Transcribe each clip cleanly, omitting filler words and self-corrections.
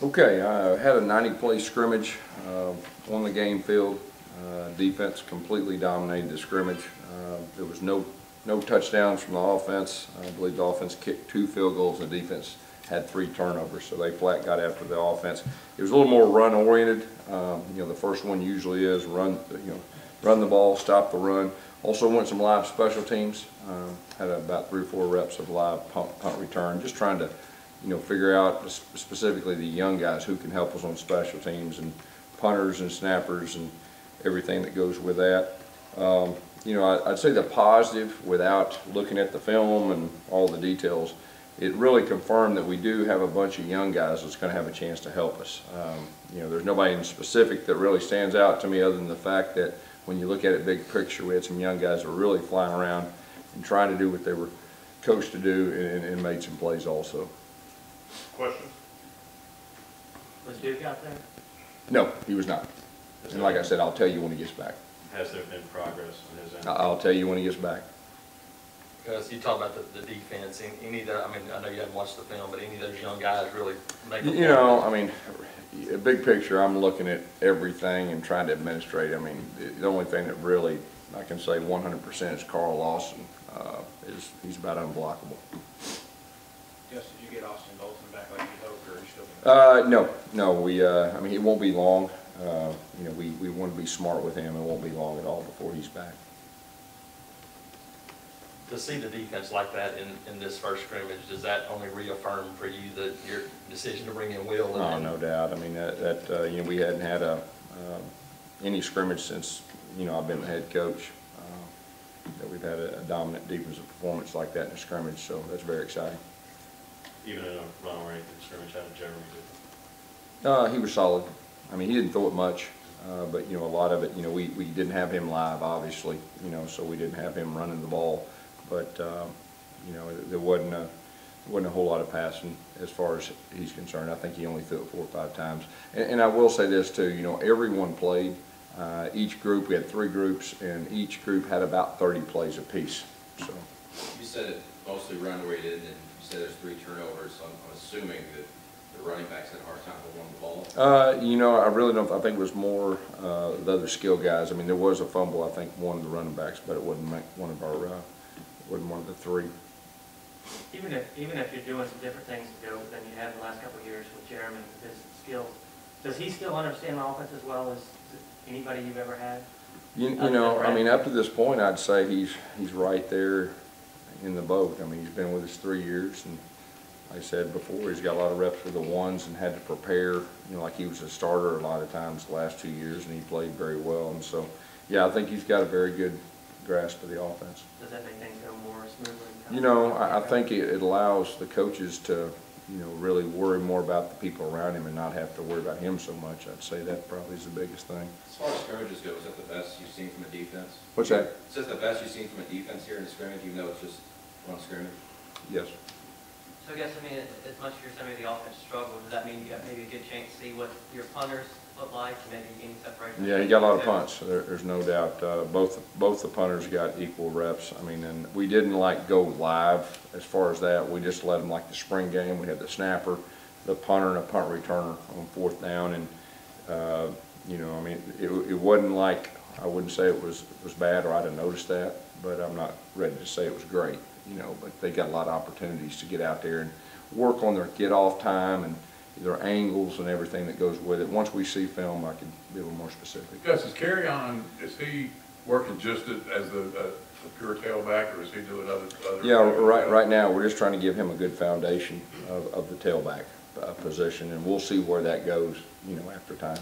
Okay, I had a 90-play scrimmage on the game field. Defense completely dominated the scrimmage. There was no touchdowns from the offense. I believe the offense kicked 2 field goals. The defense had 3 turnovers, so they flat got after the offense. It was a little more run-oriented. The first one usually is run the ball, stop the run. Also went some live special teams. Had about 3 or 4 reps of live punt return, just trying to figure out specifically the young guys who can help us on special teams and punters and snappers and everything that goes with that. I'd say the positive, without looking at the film and all the details, it really confirmed that we do have a bunch of young guys that's going to have a chance to help us. There's nobody in specific that really stands out to me other than the fact that when you look at it big picture, we had some young guys that were really flying around and trying to do what they were coached to do and made some plays also. Questions? Was Duke out there? No, he was not. And like I said, I'll tell you when he gets back. Has there been progress on his end? I'll tell you when he gets back. Because you talk about the defense, any of the, I know you haven't watched the film, but any of those young guys really make a big picture, I'm looking at everything and trying to administrate. The only thing that really I can say 100% is Carl Lawson. He's about unblockable. Gus, did you get Austin Bolton back like you hoped, or are you still? No. It won't be long. We want to be smart with him. It won't be long at all before he's back. To see the defense like that in this first scrimmage, does that only reaffirm for you that your decision to bring in Will? No doubt. We hadn't had any scrimmage since I've been the head coach. That we've had a dominant defensive performance like that in a scrimmage, so that's very exciting. Even in a run-oriented scrimmage, how did Jeremy do? He was solid. He didn't throw it much, but a lot of it, we didn't have him live, obviously, so we didn't have him running the ball. But there wasn't a whole lot of passing as far as he's concerned. I think he only threw it 4 or 5 times. And I will say this too, everyone played. Each group, we had 3 groups, and each group had about 30 plays apiece. So. You said it mostly run-oriented, and you said there's 3 turnovers. So I'm assuming that the running backs had a hard time holding the ball. I really don't. I think it was more the other skill guys. There was a fumble, I think, one of the running backs, but it wasn't one of our. Wasn't one of the 3. Even if you're doing some different things than you have the last couple of years with Jeremy with his skills, does he still understand the offense as well as anybody you've ever had? Up to this point, I'd say he's right there in the boat. He's been with us 3 years, and like I said before, he's got a lot of reps with the ones and had to prepare. Like he was a starter a lot of times the last 2 years, and he played very well. And so, yeah, I think he's got a very good grasp of the offense. Does that make things go more smoothly? I think it allows the coaches to, really worry more about the people around him and not have to worry about him so much. I'd say that probably is the biggest thing. As far as scrimmages go, is that the best you've seen from a defense? What's that? Is that the best you've seen from a defense here in the scrimmage, even though it's just one scrimmage? Yes. So I guess, as much as you're saying the offense struggled, does that mean you got maybe a good chance to see what your punters look like, maybe any separation? Yeah, he got a lot of punts. There's no doubt. Both the punters got equal reps. And we didn't go live as far as that. We just let them like the spring game. We had the snapper, the punter, and a punt returner on 4th down. And it wasn't like, I wouldn't say it was bad or I'd have noticed that, but I'm not ready to say it was great. But they got a lot of opportunities to get out there and work on their get-off time and their angles and everything that goes with it. Once we see film, I can be a little more specific. Gus, is he working just as a pure tailback, or is he doing other? Yeah, right now we're just trying to give him a good foundation of the tailback position, and we'll see where that goes, after time.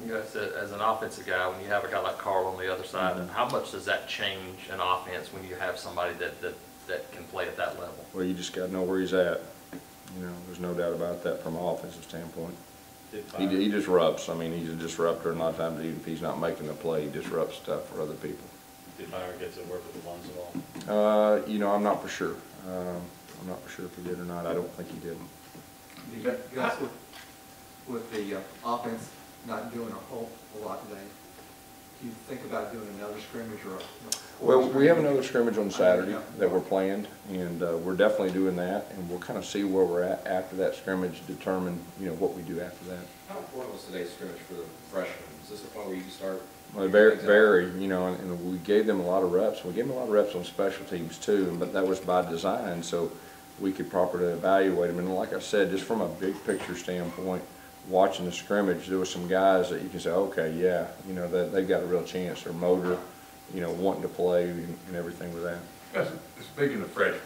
As an offensive guy, when you have a guy like Carl on the other side, and how much does that change an offense when you have somebody that can play at that level? Well, you just got to know where he's at. There's no doubt about that from an offensive standpoint. He disrupts. He's a disruptor, and a lot of times, even if he's not making a play, he disrupts stuff for other people. Did Byron get to work with the ones at all? I'm not for sure. I'm not for sure if he did or not. I don't think he did. With the offense not doing a whole lot today, do you think about doing another scrimmage or? Well, we have another scrimmage on Saturday that we're planned, and we're definitely doing that, and we'll kind of see where we're at after that scrimmage, determine, you know, what we do after that. How important was today's scrimmage for the freshmen? Is this the point where you can start? Well, very, you know, and we gave them a lot of reps. We gave them a lot of reps on special teams too, but that was by design, so we could properly evaluate them. And like I said, just from a big picture standpoint, watching the scrimmage, there were some guys that you can say, okay, yeah, you know, they've got a real chance. Their motor, you know, wanting to play and everything with that. Speaking of freshmen,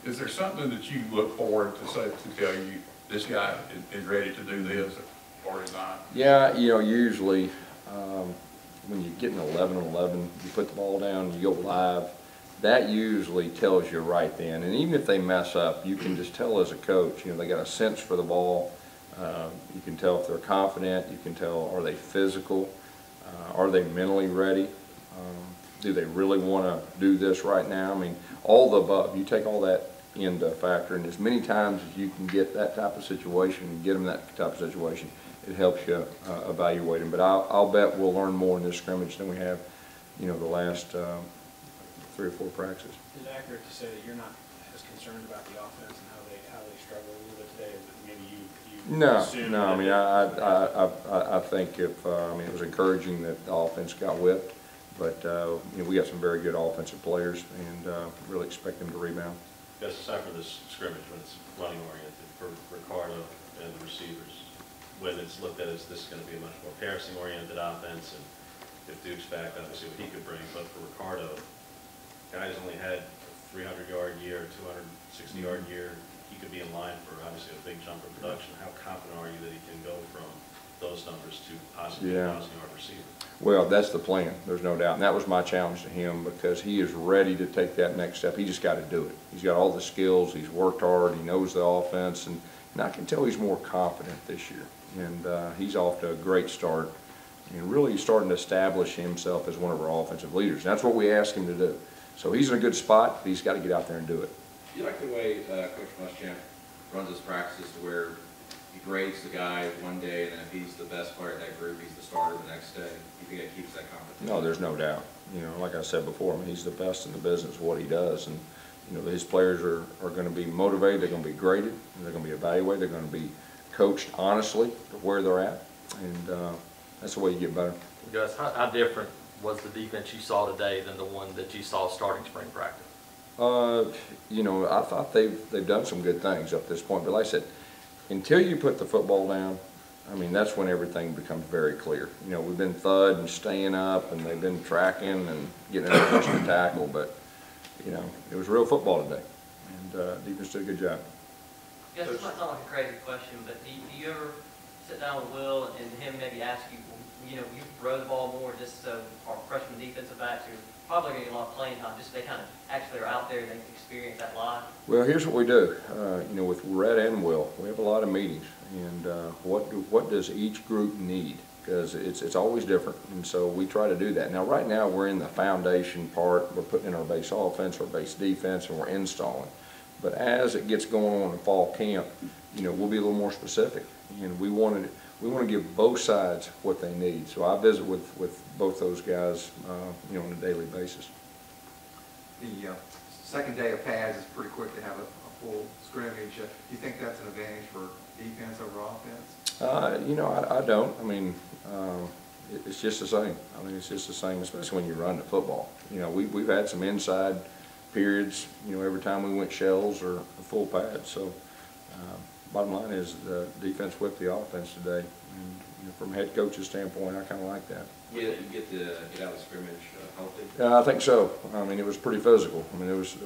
is there something that you look forward to say, to tell you, this guy is ready to do this or is not? Yeah, you know, usually when you get an 11-11, you put the ball down, you go live, that usually tells you right then. And even if they mess up, you can just tell as a coach, you know, they got a sense for the ball. You can tell if they're confident. You can tell, are they physical? Are they mentally ready? Do they really want to do this right now? I mean, all the above. You take all that into factor, and as many times as you can get that type of situation and get them that type of situation, it helps you evaluate them. But I'll bet we'll learn more in this scrimmage than we have, you know, the last 3 or 4 practices. Is it accurate to say that you're not as concerned about the offense and how they struggle a little bit today? Maybe you No. assume I that mean, I think I mean, it was encouraging that the offense got whipped, but you know, we got some very good offensive players, and really expect them to rebound. Yes, aside from this scrimmage, when it's running oriented for Ricardo and the receivers, when it's looked at as this is going to be a much more passing oriented offense, and if Duke's back, obviously what he could bring, but for Ricardo, guy's only had a 300-yard year, 260-yard year. He could be in line for obviously a big jump in production. How confident are you that he can go from those numbers to possibly a 1,000-yard receiver? Well, that's the plan. There's no doubt. And that was my challenge to him, because he is ready to take that next step. He just got to do it. He's got all the skills. He's worked hard. He knows the offense. And I can tell he's more confident this year. And he's off to a great start. And really starting to establish himself as one of our offensive leaders. And that's what we ask him to do. So he's in a good spot, but he's got to get out there and do it. Do you like the way Coach Muschamp runs his practices to where he grades the guy one day, and then if he's the best player in that group, he's the starter the next day? You think it keeps that competition? No, there's no doubt. You know, like I said before, I mean, he's the best in the business of what he does. And, you know, his players are going to be motivated, they're going to be graded, they're going to be evaluated, they're going to be coached honestly to where they're at. And that's the way you get better. Gus, how different was the defense you saw today than the one that you saw starting spring practice? You know, I thought they've done some good things up to this point, but like I said, until you put the football down, I mean, that's when everything becomes very clear. You know, we've been thud and staying up, and they've been tracking and getting in a position to tackle, but, you know, it was real football today, and defense did a good job. Yes, this might sound like a crazy question, but do you ever sit down with Will and him maybe ask you, you know, you throw the ball more just so our freshman defensive backs are probably going to get a lot of playing time, just so they kind of actually are out there and they can experience that live? Well, here's what we do. You know, with Rhett and Will, we have a lot of meetings, and what does each group need? Because it's always different, and so we try to do that. Now, right now, we're in the foundation part. We're putting in our base offense, our base defense, and we're installing. But as it gets going on in fall camp, you know, we'll be a little more specific, and we want to give both sides what they need. So I visit with both those guys, you know, on a daily basis. The second day of pads is pretty quick to have a full scrimmage. Do you think that's an advantage for defense over offense? You know, I don't. I mean, it's just the same. I mean, it's just the same, especially when you run the football. You know, we've had some inside periods, you know, every time we went shells or a full pad. So bottom line is the defense whipped the offense today. And, you know, from a head coach's standpoint, I kind of like that. You get out of the scrimmage healthy? I think so. I mean, it was pretty physical. I mean, there was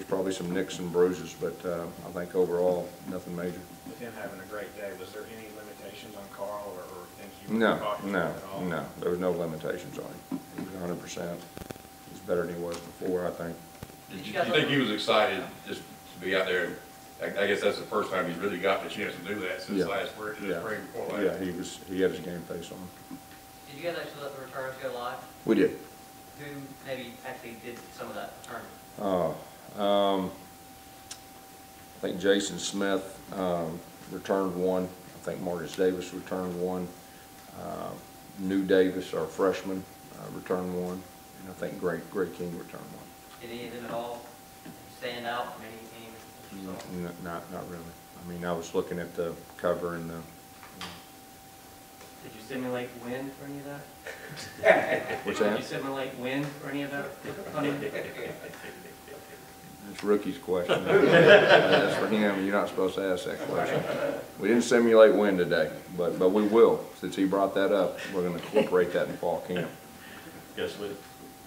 probably some nicks and bruises, but I think overall, nothing major. With him having a great day, was there any limitations on Carl or things you were cautious of at all? No. There was no limitations on him. He was 100%. He's better than he was before, I think. Did you think he was excited just to be out there? I guess that's the first time he's really gotten a chance to do that since last spring before last. Yeah, he had his game face on. Did you guys actually let the returns go live? We did. Who maybe actually did some of that returning? I think Jason Smith returned one. I think Marcus Davis returned one. New Davis, our freshman, returned one, and I think Gray King returned one. Did any of them at all stand out from any team? Not really. I mean, I was looking at the cover and the. Did you simulate wind for any of that? What's Did that? you simulate wind for any of that? It's Rookie's question. That's for him. You're not supposed to ask that question. We didn't simulate wind today, but we will. Since he brought that up, we're going to incorporate that in fall camp. Yes,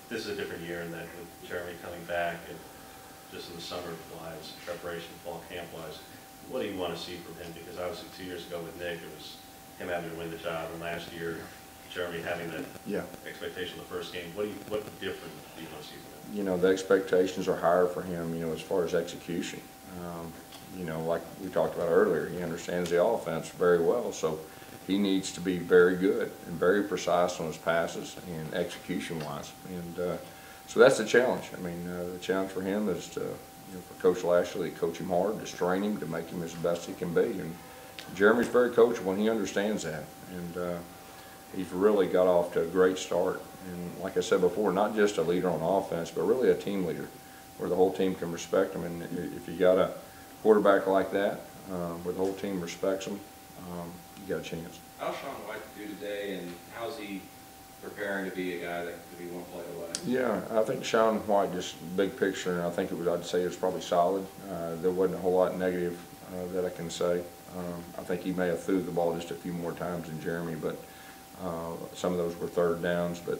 this is a different year in that with Jeremy coming back and just in the summer wise, preparation, fall camp wise, what do you want to see from him? Because obviously 2 years ago with Nick, it was him having to win the job, and last year, Jeremy having that expectation the first game. What different do you want to see from him? You know, the expectations are higher for him, you know, as far as execution. You know, like we talked about earlier, he understands the offense very well, so he needs to be very good and very precise on his passes and execution-wise. And so that's the challenge. I mean, the challenge for him is to, you know, for Coach Lashley, to coach him hard, to train him, to make him as best he can be. And Jeremy's very coachable, and he understands that. And he's really got off to a great start. And like I said before, not just a leader on offense, but really a team leader, where the whole team can respect him. And if you got a quarterback like that, where the whole team respects him, you got a chance. How's Sean White do today, and how's he preparing to be a guy that could be one play away? Yeah, I think Sean White, just big picture, and I think I'd say it was probably solid. There wasn't a whole lot negative that I can say. I think he may have threw the ball just a few more times than Jeremy, but some of those were third downs. But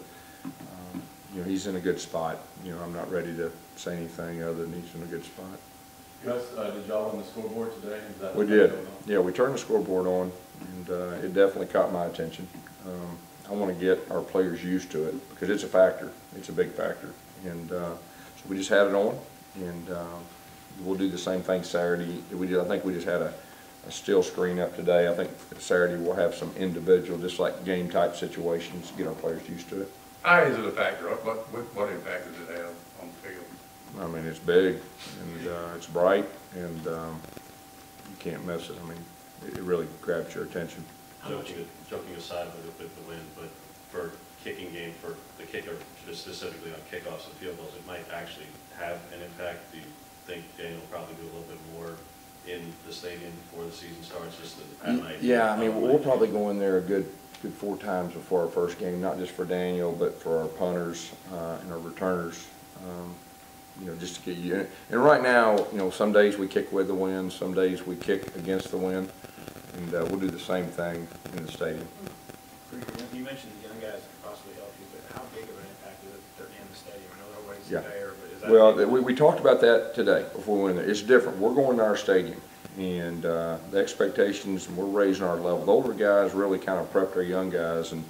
you know, he's in a good spot. You know, I'm not ready to say anything other than he's in a good spot. Gus, did y'all on the scoreboard today? Is that We did. Yeah, we turned the scoreboard on, and it definitely caught my attention. I want to get our players used to it because it's a factor. It's a big factor. And so we just had it on, and we'll do the same thing Saturday. I think we just had a still screen up today. I think Saturday we'll have some individual, just like game type situations, to get our players used to it. How is it a factor? What impact does it have on the field? I mean, it's big, and it's bright, and you can't miss it. I mean, it really grabs your attention. Joking aside with the win, but for kicking game, for the kicker, just specifically on kickoffs and field goals, it might actually have an impact. Do you think Daniel will probably do a little bit more in the stadium before the season starts, just at night? Yeah, I mean, we'll probably go in there a good 4 times before our first game, not just for Daniel, but for our punters and our returners. You know, just to get you in. And right now, you know, some days we kick with the wind, some days we kick against the wind, and we'll do the same thing in the stadium. You mentioned the young guys could possibly help you, but how big of an impact is it they're in the stadium? I know everybody's there, but is that... Well, we talked about that today before we went in there. It's different. We're going to our stadium, and the expectations, and we're raising our level. The older guys really kind of prepped our young guys, and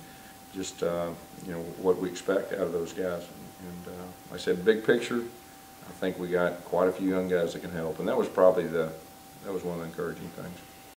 just, you know, what we expect out of those guys. And like I said, big picture, I think we got quite a few young guys that can help, and that was probably one of the encouraging things.